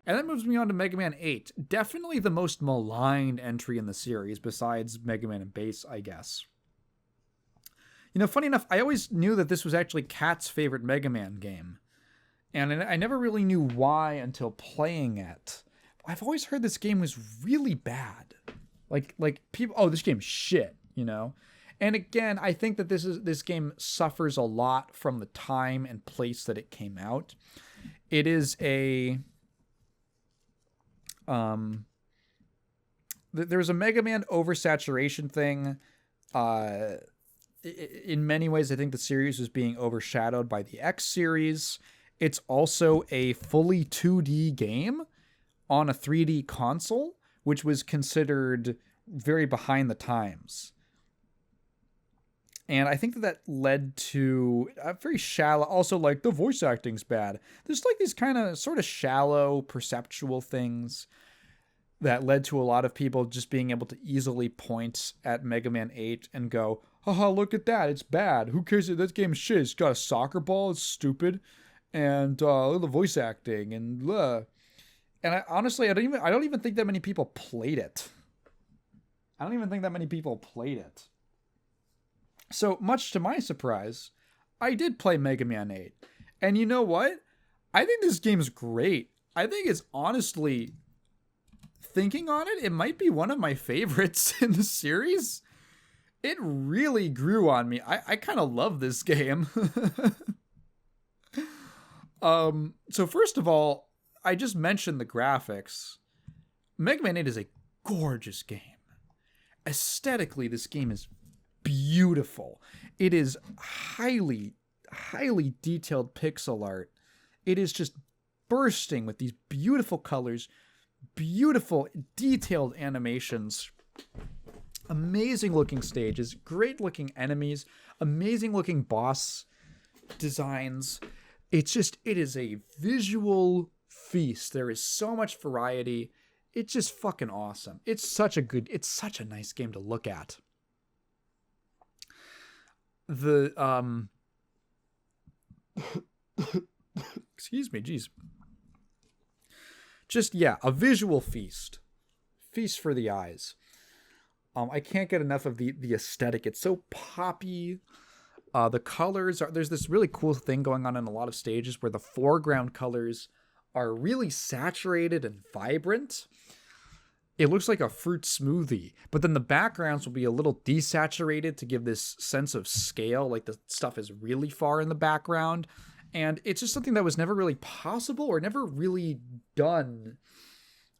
And that moves me on to Mega Man 8. Definitely the most maligned entry in the series, besides Mega Man and Bass, I guess. You know, funny enough, I always knew that this was actually Kat's favorite Mega Man game. And I never really knew why until playing it. I've always heard this game was really bad. Like people, oh, this game's shit, you know? And again, I think that this game suffers a lot from the time and place that it came out. It is there's a Mega Man oversaturation thing. In many ways, I think the series was being overshadowed by the X series. It's also a fully 2D game on a 3D console, which was considered very behind the times. And I think that led to a very shallow, also like the voice acting's bad. There's like these kind of sort of shallow perceptual things that led to a lot of people just being able to easily point at Mega Man 8 and go, haha, look at that, it's bad. Who cares if that game's shit? It's got a soccer ball, it's stupid. And the voice acting and I honestly, I don't even think that many people played it. So much to my surprise, I did play Mega Man 8. And you know what? I think this game's great. I think it's honestly, thinking on it, it might be one of my favorites in the series. It really grew on me. I kind of love this game. So first of all, I just mentioned the graphics. Mega Man 8 is a gorgeous game. Aesthetically, this game is beautiful. It is highly, highly detailed pixel art. It is just bursting with these beautiful colors, beautiful, detailed animations, amazing looking stages, great looking enemies, amazing looking boss designs. It is a visual feast. There is so much variety. It's just fucking awesome. It's such a nice game to look at. Excuse me, geez. Just, yeah, a visual feast. Feast for the eyes. I can't get enough of the aesthetic. It's so poppy. The colors there's this really cool thing going on in a lot of stages where the foreground colors are really saturated and vibrant. It looks like a fruit smoothie, but then the backgrounds will be a little desaturated to give this sense of scale, like the stuff is really far in the background. And it's just something that was never really possible or never really done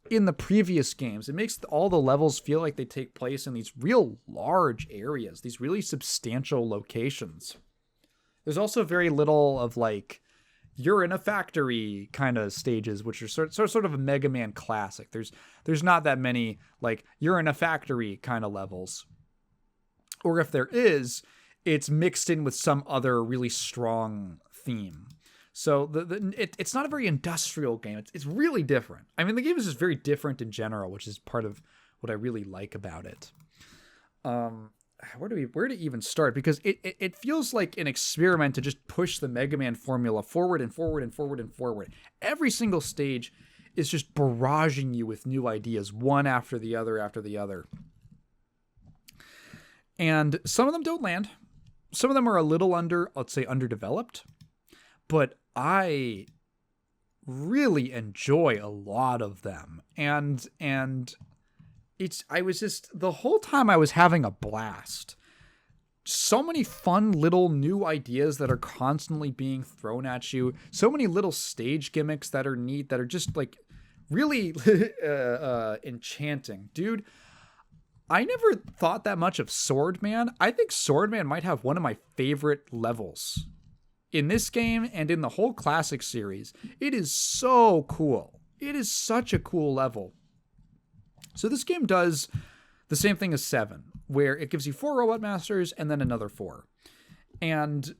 in the previous games. It makes all the levels feel like they take place in these real large areas, these really substantial locations. There's also very little of like, you're in a factory kind of stages, which are sort of a Mega Man classic. There's not that many like you're in a factory kind of levels. Or if there is, it's mixed in with some other really strong theme. So it's not a very industrial game. It's really different. I mean, the game is just very different in general, which is part of what I really like about it. Where to even start? Because it feels like an experiment to just push the Mega Man formula forward and forward and forward and forward. Every single stage is just barraging you with new ideas, one after the other after the other. And some of them don't land. Some of them are a little underdeveloped. But I really enjoy a lot of them. And I was just, the whole time I was having a blast. So many fun little new ideas that are constantly being thrown at you. So many little stage gimmicks that are neat, that are just like really enchanting. Dude, I never thought that much of Swordman. I think Swordman might have one of my favorite levels in this game and in the whole classic series. It is so cool. It is such a cool level. So this game does the same thing as 7, where it gives you 4 Robot Masters and then another 4. And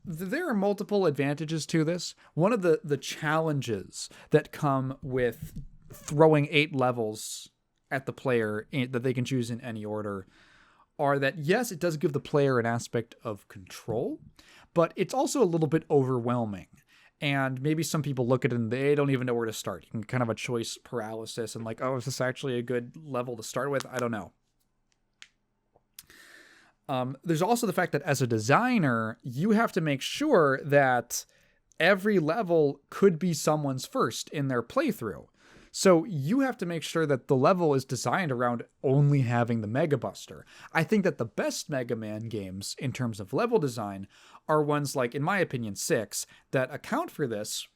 there are multiple advantages to this. One of the challenges that come with throwing 8 levels at the player that they can choose in any order are that, yes, it does give the player an aspect of control, but it's also a little bit overwhelming. And maybe some people look at it and they don't even know where to start. You can kind of a choice paralysis and like, oh, is this actually a good level to start with? I don't know. There's also the fact that as a designer, you have to make sure that every level could be someone's first in their playthrough. So you have to make sure that the level is designed around only having the Mega Buster. I think that the best Mega Man games in terms of level design are ones like, in my opinion, 6, that account for this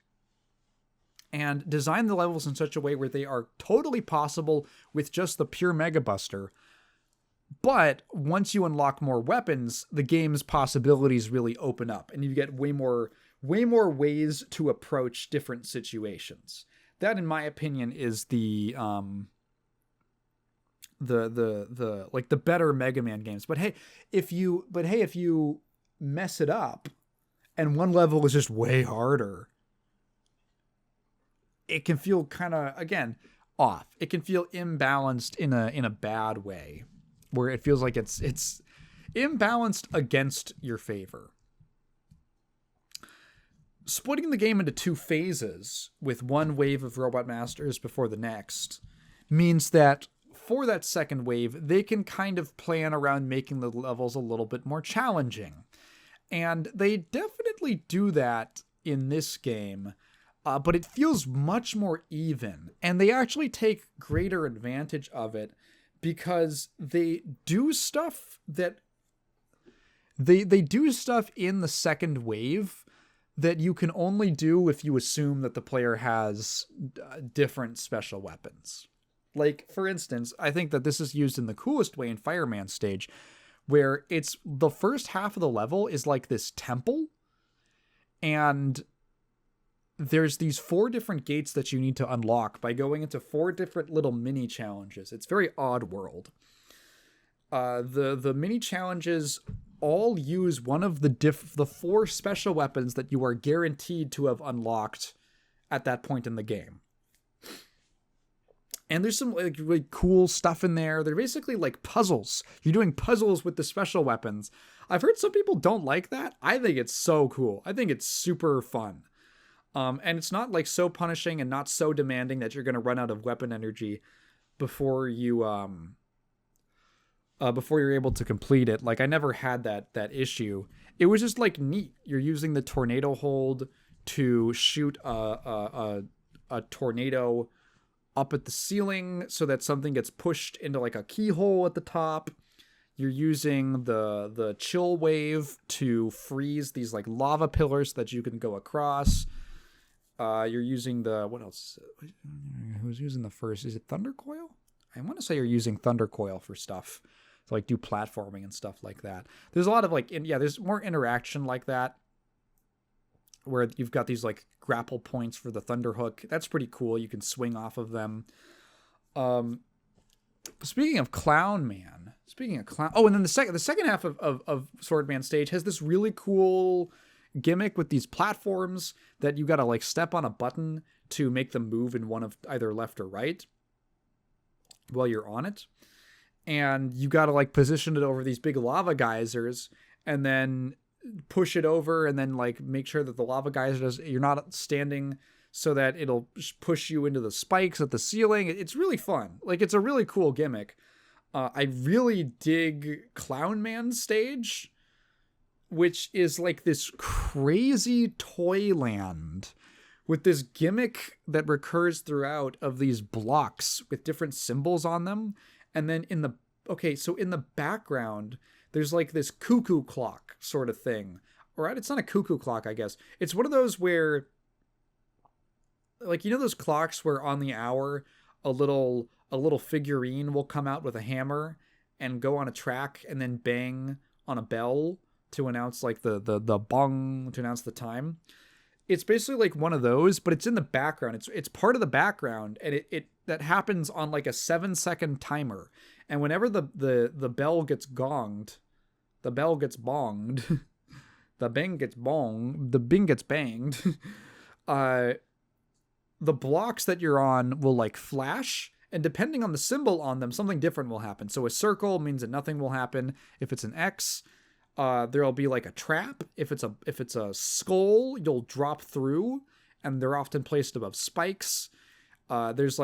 and design the levels in such a way where they are totally possible with just the pure Mega Buster. But once you unlock more weapons, the game's possibilities really open up and you get way more ways to approach different situations. That, in my opinion, is the better Mega Man games. But hey, if you mess it up and one level is just way harder, it can feel kind of, again, off. It can feel imbalanced in a bad way, where it feels like it's imbalanced against your favor. Splitting the game into 2 phases with one wave of Robot Masters before the next means that for that second wave, they can kind of plan around making the levels a little bit more challenging. And they definitely do that in this game, but it feels much more even. And they actually take greater advantage of it because they do stuff that they do stuff in the second wave that you can only do if you assume that the player has different special weapons. Like, for instance, I think that this is used in the coolest way in Fireman stage, where it's the first half of the level is like this temple, and there's these 4 different gates that you need to unlock by going into 4 different little mini challenges. It's very odd world. The mini challenges all use one of the 4 special weapons that you are guaranteed to have unlocked at that point in the game. And there's some like really cool stuff in there. They're basically like puzzles. You're doing puzzles with the special weapons. I've heard some people don't like that. I think it's so cool. I think it's super fun. And it's not like so punishing and not so demanding that you're going to run out of weapon energy before you're able to complete it. Like, I never had that issue. It was just like neat. You're using the tornado hold to shoot a tornado up at the ceiling so that something gets pushed into like a keyhole at the top. You're using the chill wave to freeze these like lava pillars that you can go across. You're using what else? Who's using the first? Is it Thunder Coil? I want to say you're using Thunder Coil for stuff. To like do platforming and stuff like that. There's a lot of like, there's more interaction like that, where you've got these like grapple points for the Thunder Hook. That's pretty cool. You can swing off of them. Speaking of Clown Man, and then the second half of Swordman stage has this really cool gimmick with these platforms that you got to like step on a button to make them move in one of either left or right while you're on it. And you got to like position it over these big lava geysers and then push it over and then like make sure that the lava geysers, you're not standing so that it'll push you into the spikes at the ceiling. It's really fun. Like, it's a really cool gimmick. I really dig Clown Man stage, which is like this crazy toy land with this gimmick that recurs throughout of these blocks with different symbols on them. And then in the background, there's like this cuckoo clock sort of thing. Right? It's not a cuckoo clock, I guess. It's one of those where, like, you know those clocks where on the hour a little figurine will come out with a hammer and go on a track and then bang on a bell to announce like the bong to announce the time. It's basically like one of those, but it's in the background. It's part of the background, and it that happens on like a 7-second timer. And whenever the bell gets gonged, the bell gets bonged, the bing gets bonged, the bing gets banged, the blocks that you're on will like flash, and depending on the symbol on them, something different will happen. So a circle means that nothing will happen. If it's an X, there'll be like a trap. If it's a skull, you'll drop through, and they're often placed above spikes. There's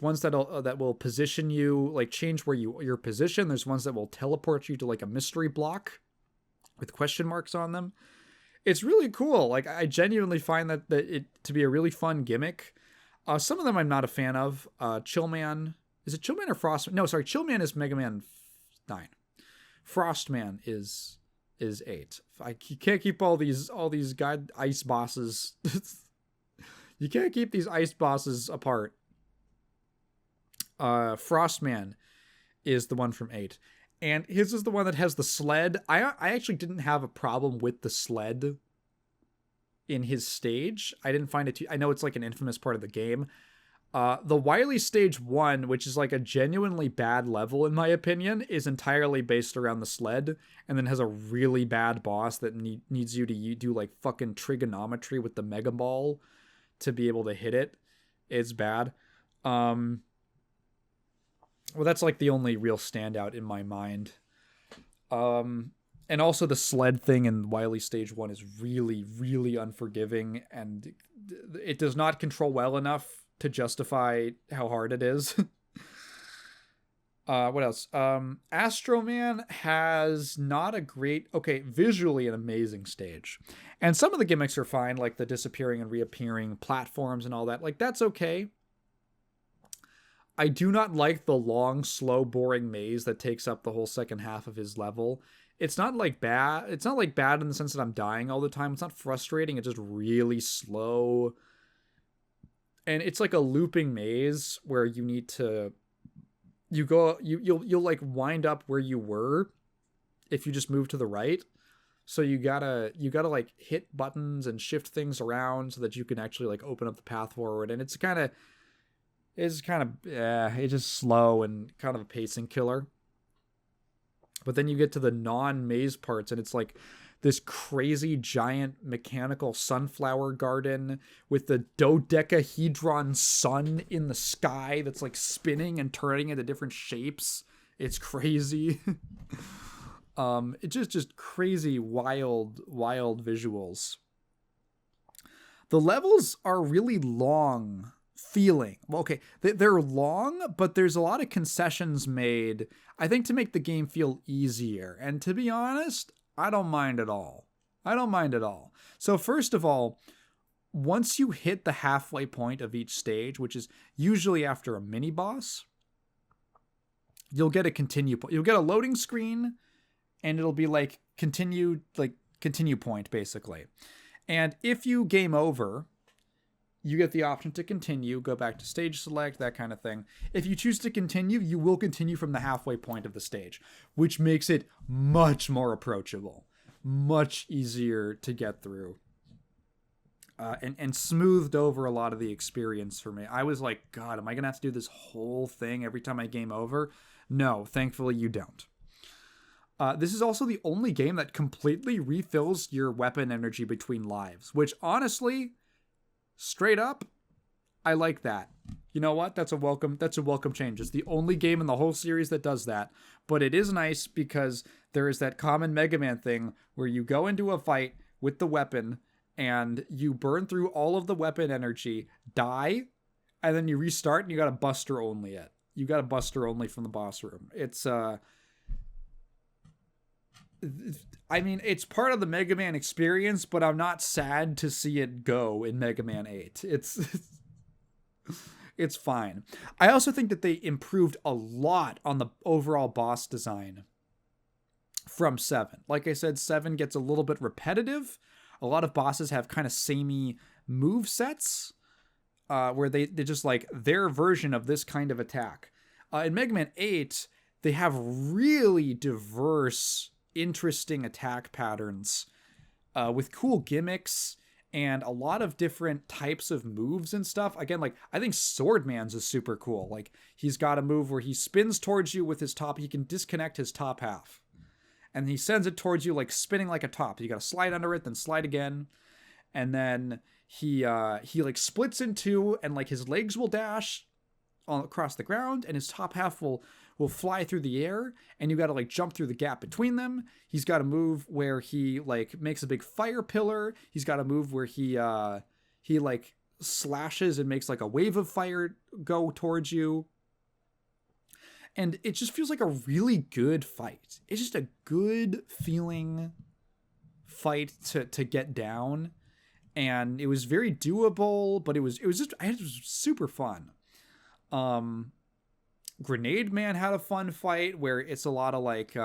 ones that will position you, like change where your position. There's ones that will teleport you to like a mystery block with question marks on them. It's really cool. Like, I genuinely find that it to be a really fun gimmick. Some of them I'm not a fan of. Chillman, is it Chillman or Frostman? No, sorry, Chillman is Mega Man 9. Frostman is 8. You can't keep all these god ice bosses. You can't keep these ice bosses apart. Frostman is the one from 8. And his is the one that has the sled. I actually didn't have a problem with the sled in his stage. I didn't find it I know it's like an infamous part of the game. The Wily Stage 1, which is like a genuinely bad level in my opinion, is entirely based around the sled, and then has a really bad boss that needs you to do like fucking trigonometry with the Mega Ball to be able to hit it. It's bad. Well, that's like the only real standout in my mind. And also the sled thing in Wily Stage 1 is really, really unforgiving, and it does not control well enough to justify how hard it is. What else? Astro Man has not a great... Okay, visually an amazing stage. And some of the gimmicks are fine, like the disappearing and reappearing platforms and all that. Like, that's okay. I do not like the long, slow, boring maze that takes up the whole second half of his level. It's not like bad. It's not like bad in the sense that I'm dying all the time. It's not frustrating. It's just really slow. And it's like a looping maze where you need to... You'll like wind up where you were if you just move to the right. So you gotta like hit buttons and shift things around so that you can actually like open up the path forward. And it's just slow and kind of a pacing killer. But then you get to the non-maze parts, and it's like this crazy giant mechanical sunflower garden with the dodecahedron sun in the sky that's like spinning and turning into different shapes. It's crazy. It's just crazy, wild visuals. The levels are really long feeling. Well, okay, they're long, but there's a lot of concessions made, I think, to make the game feel easier. And to be honest, I don't mind at all. So first of all, once you hit the halfway point of each stage, which is usually after a mini boss, you'll get a loading screen, and it'll be like continue point basically. And if you game over, you get the option to continue, go back to stage select, that kind of thing. If you choose to continue, you will continue from the halfway point of the stage, which makes it much more approachable, much easier to get through, and smoothed over a lot of the experience for me. I was like, God, am I going to have to do this whole thing every time I game over? No, thankfully you don't. This is also the only game that completely refills your weapon energy between lives, which honestly... straight up, I like that. You know what? That's a welcome change. It's the only game in the whole series that does that. But it is nice because there is that common Mega Man thing where you go into a fight with the weapon and you burn through all of the weapon energy, die, and then you restart and you got to Buster only it. You got to Buster only from the boss room. It's it's part of the Mega Man experience, but I'm not sad to see it go in Mega Man 8. It's fine. I also think that they improved a lot on the overall boss design from 7. Like I said, 7 gets a little bit repetitive. A lot of bosses have kind of samey move sets, where they just like their version of this kind of attack. In Mega Man 8, they have really diverse, interesting attack patterns with cool gimmicks and a lot of different types of moves and stuff. Again, like, I think Swordman's is super cool. Like, he's got a move where he spins towards you with his top. He can disconnect his top half, and he sends it towards you, like spinning like a top. You got to slide under it, then slide again, and then he like splits in two, and like his legs will dash across the ground, and his top half will will fly through the air, and you got to like jump through the gap between them. He's got a move where he like makes a big fire pillar. He's got a move where he like slashes and makes like a wave of fire go towards you. And it just feels like a really good fight. It's just a good feeling fight to get down. And it was very doable, but it was super fun. Grenade Man had a fun fight where it's a lot of like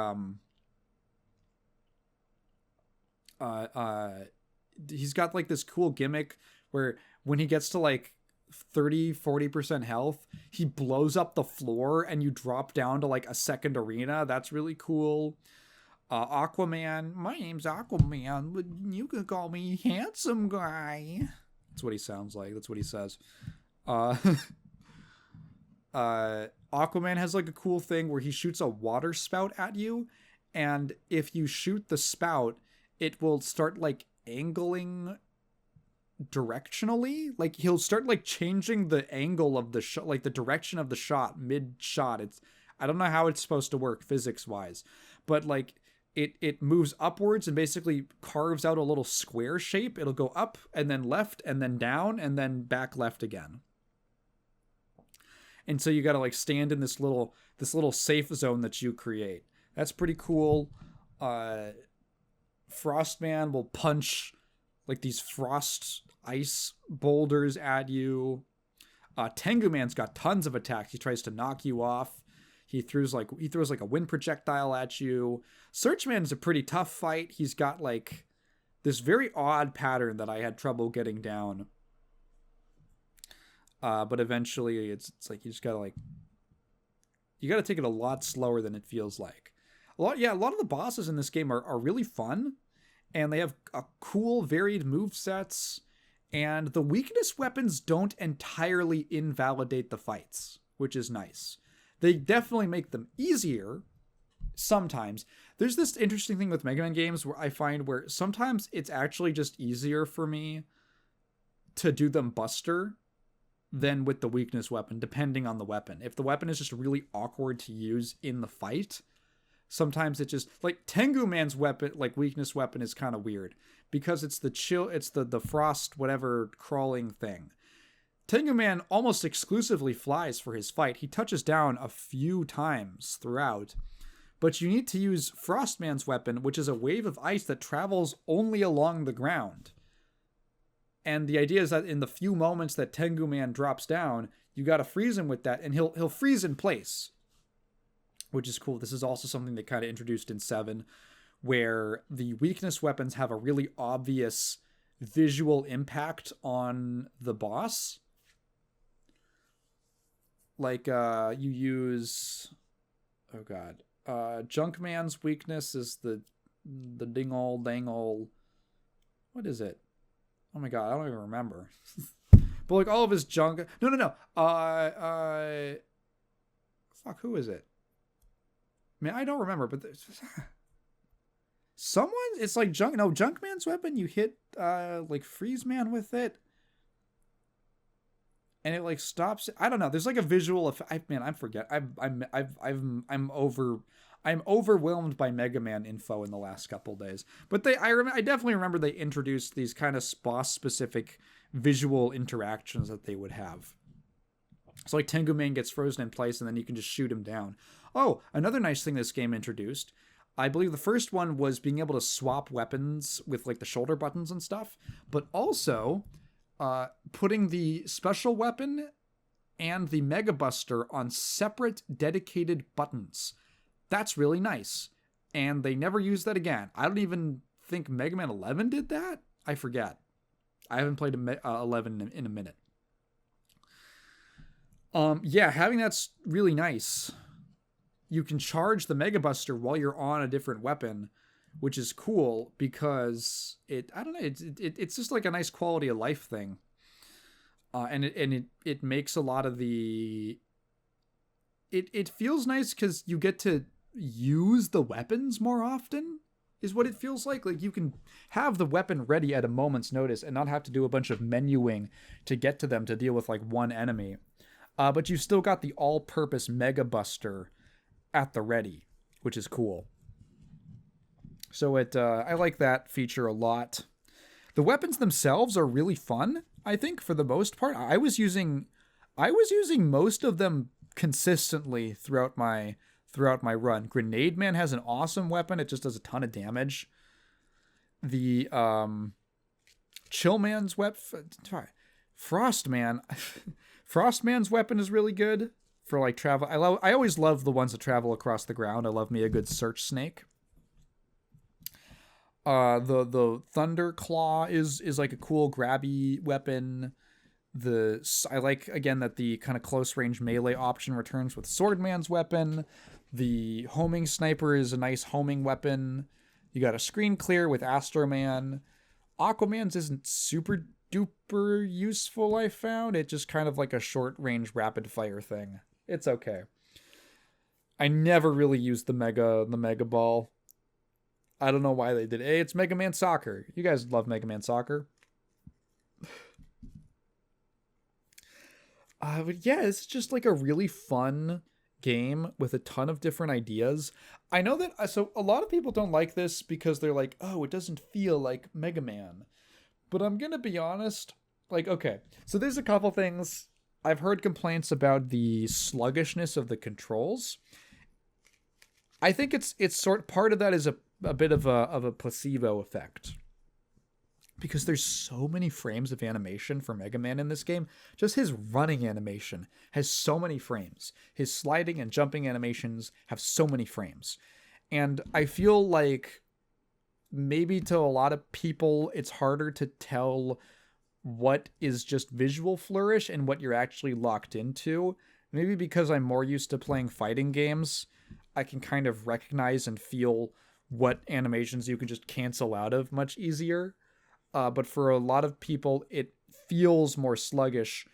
he's got like this cool gimmick where when he gets to like 30-40% health, he blows up the floor and you drop down to like a second arena. That's really cool. Aquaman, my name's Aquaman, but you can call me handsome guy. That's what he sounds like. That's what he says. Aquaman has like a cool thing where he shoots a water spout at you, and if you shoot the spout, it will start like angling directionally. Like he'll start like changing the angle of the shot, like the direction of the shot mid shot. I don't know how it's supposed to work physics wise, but like it moves upwards and basically carves out a little square shape. It'll go up and then left and then down and then back left again. And so you got to like stand in this little safe zone that you create. That's pretty cool. Frostman will punch like these frost ice boulders at you. Tengu Man's got tons of attacks. He tries to knock you off. He throws like a wind projectile at you. Searchman's a pretty tough fight. He's got like this very odd pattern that I had trouble getting down. But eventually it's like you just gotta you gotta take it a lot slower than it feels like. A lot of the bosses in this game are really fun, and they have a cool varied move sets, and the weakness weapons don't entirely invalidate the fights, which is nice. They definitely make them easier sometimes. There's this interesting thing with Mega Man games where I find where sometimes it's actually just easier for me to do them buster than with the weakness weapon, depending on the weapon. If the weapon is just really awkward to use in the fight, sometimes it just like Tengu Man's weapon, like weakness weapon, is kind of weird because it's the frost whatever crawling thing. Tengu Man almost exclusively flies for his fight. He touches down a few times throughout, but you need to use Frostman's weapon, which is a wave of ice that travels only along the ground. And the idea is that in the few moments that Tengu Man drops down, you got to freeze him with that, and he'll freeze in place, which is cool. This is also something they kind of introduced in 7, where the weakness weapons have a really obvious visual impact on the boss. Like you use Junkman's weakness is the dingole dangle. What is it? Oh my god, I don't even remember. But like all of his junk. No. Fuck, who is it? I mean, I don't remember, but someone. It's like Junkman's weapon. You hit like Freeze Man with it, and it like stops. I don't know. There's like a visual effect. Man, I forget. I'm overwhelmed by Mega Man info in the last couple days. But I definitely remember they introduced these kind of boss specific visual interactions that they would have. So like Tengu Man gets frozen in place and then you can just shoot him down. Oh, another nice thing this game introduced, I believe the first one was being able to swap weapons with like the shoulder buttons and stuff, but also putting the special weapon and the Mega Buster on separate dedicated buttons. That's really nice. And they never used that again. I don't even think Mega Man 11 did that. I forget. I haven't played 11 in a minute. Having that's really nice. You can charge the Mega Buster while you're on a different weapon, which is cool because it's just like a nice quality of life thing. And it makes a lot of the... It feels nice because you get to use the weapons more often, is what it feels like. Like you can have the weapon ready at a moment's notice and not have to do a bunch of menuing to get to them to deal with like one enemy. But you've still got the all-purpose Mega Buster at the ready, which is cool. So I like that feature a lot. The weapons themselves are really fun, I think, for the most part. I was using most of them consistently throughout my run. Grenade Man has an awesome weapon. It just does a ton of damage. The Chillman's weapon, Frostman, Frostman's weapon is really good for like travel. I always love the ones that travel across the ground. I love me a good search snake. The Thunder Claw is like a cool grabby weapon. I like again that the kind of close range melee option returns with Swordman's weapon. The homing sniper is a nice homing weapon. You got a screen clear with Astroman. Aquaman's isn't super duper useful, I found. It's just kind of like a short range rapid fire thing. It's okay. I never really used the Mega Ball. I don't know why they did. Hey, it's Mega Man Soccer. You guys love Mega Man Soccer. But yeah, it's just like a really fun game with a ton of different ideas. I know that, so a lot of people don't like this because they're like, oh, it doesn't feel like Mega Man. But I'm gonna be honest, like, okay, so there's a couple things. I've heard complaints about the sluggishness of the controls. I think it's part of that is a bit of a placebo effect. Because there's so many frames of animation for Mega Man in this game. Just his running animation has so many frames. His sliding and jumping animations have so many frames. And I feel like maybe to a lot of people, it's harder to tell what is just visual flourish and what you're actually locked into. Maybe because I'm more used to playing fighting games, I can kind of recognize and feel what animations you can just cancel out of much easier. But for a lot of people, it feels more sluggish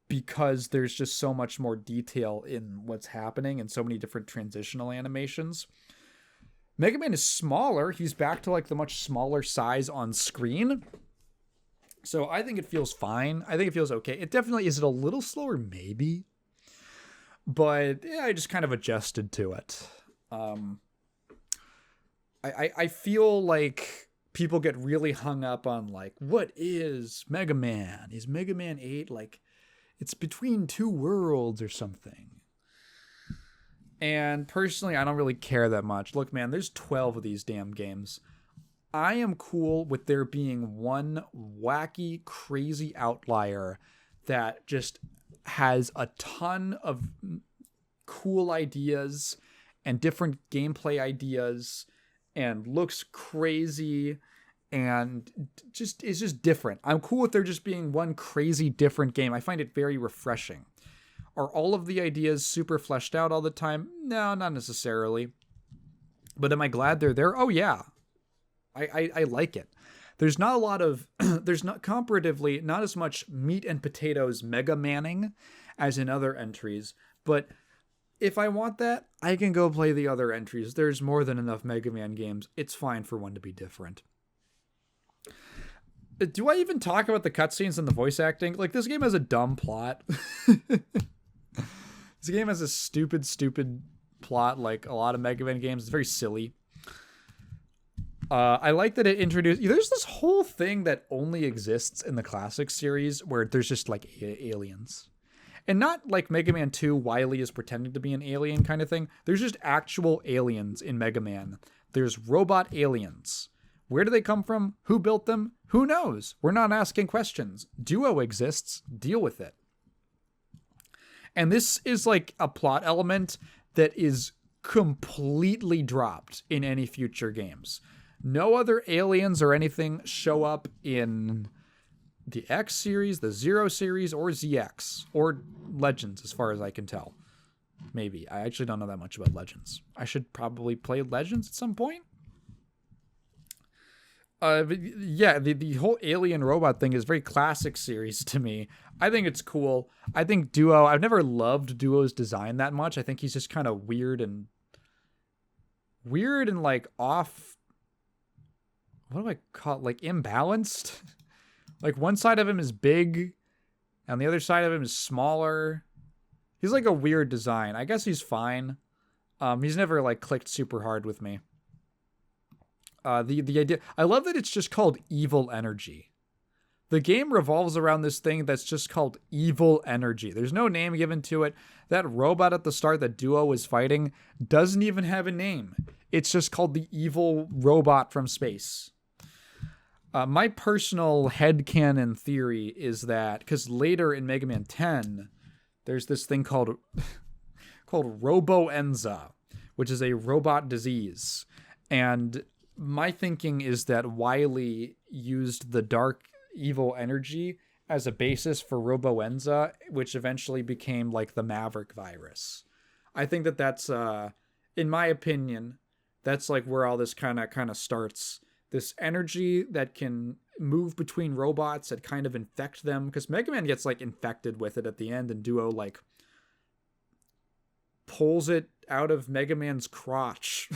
because there's just so much more detail in what's happening and so many different transitional animations. Mega Man is smaller. He's back to like the much smaller size on screen. So I think it feels fine. I think it feels okay. It definitely, is it a little slower? Maybe. But yeah, I just kind of adjusted to it. I feel like people get really hung up on like, what is Mega Man? Is Mega Man 8 like it's between two worlds or something? And personally, I don't really care that much. Look, man, there's 12 of these damn games. I am cool with there being one wacky, crazy outlier that just has a ton of cool ideas and different gameplay ideas and looks crazy and just is just different. I'm cool with there just being one crazy different game. I find it very refreshing. Are all of the ideas super fleshed out all the time? No, not necessarily. But am I glad they're there? Oh yeah. I like it. There's not a lot of, there's not comparatively, not as much meat and potatoes Mega Manning as in other entries, but if I want that, I can go play the other entries. There's more than enough Mega Man games. It's fine for one to be different. Do I even talk about the cutscenes and the voice acting? Like, this game has a dumb plot. This game has a stupid plot, like a lot of Mega Man games. It's very silly. I like that it introduced... There's this whole thing that only exists in the classic series where there's just, like, aliens. And not like Mega Man 2, Wily is pretending to be an alien kind of thing. There's just actual aliens in Mega Man. There's robot aliens. Where do they come from? Who built them? Who knows? We're not asking questions. Duo exists. Deal with it. And this is like a plot element that is completely dropped in any future games. No other aliens or anything show up in the X series, the Zero series, or ZX, or Legends, as far as I can tell. Maybe. I actually don't know that much about Legends. I should probably play Legends at some point. But yeah, the whole alien robot thing is very classic series to me. I think it's cool. I think Duo, I've never loved Duo's design that much. I think he's just kind of weird and like off. What do I call it? Like imbalanced? Like one side of him is big and the other side of him is smaller. He's like a weird design. I guess he's fine. He's never like clicked super hard with me. The idea, I love that it's just called Evil Energy. The game revolves around this thing that's just called Evil Energy. There's no name given to it. That robot at the start that Duo is fighting doesn't even have a name. It's just called the Evil Robot from Space. My personal headcanon theory is that, because later in Mega Man 10, there's this thing called Robo-Enza, which is a robot disease. And my thinking is that Wily used the dark evil energy as a basis for Robo-Enza, which eventually became like the Maverick virus. I think that that's, in my opinion, that's like where all this kind of starts. This energy that can move between robots that kind of infect them, because Mega Man gets like infected with it at the end, and Duo like pulls it out of Mega Man's crotch.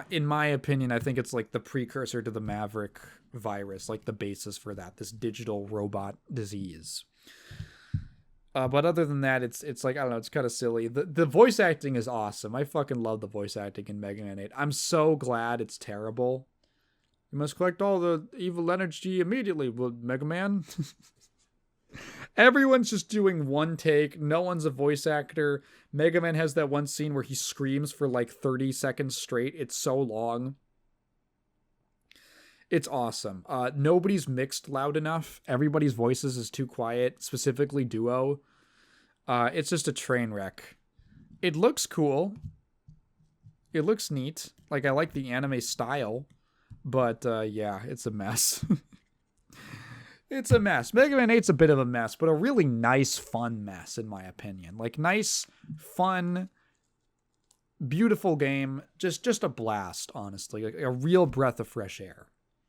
In my opinion, I think it's like the precursor to the Maverick virus, like the basis for that, this digital robot disease. But other than that, it's like, I don't know, it's kind of silly. The voice acting is awesome. I fucking love the voice acting in Mega Man 8. I'm so glad it's terrible. You must collect all the evil energy immediately, Mega Man. Everyone's just doing one take. No one's a voice actor. Mega Man has that one scene where he screams for like 30 seconds straight. It's so long. It's awesome. Nobody's mixed loud enough. Everybody's voices is too quiet, specifically Duo. It's just a train wreck. It looks cool. It looks neat. Like, I like the anime style. But, yeah, it's a mess. It's a mess. Mega Man 8's a bit of a mess, but a really nice, fun mess, in my opinion. Like, nice, fun, beautiful game. Just a blast, honestly. Like a real breath of fresh air.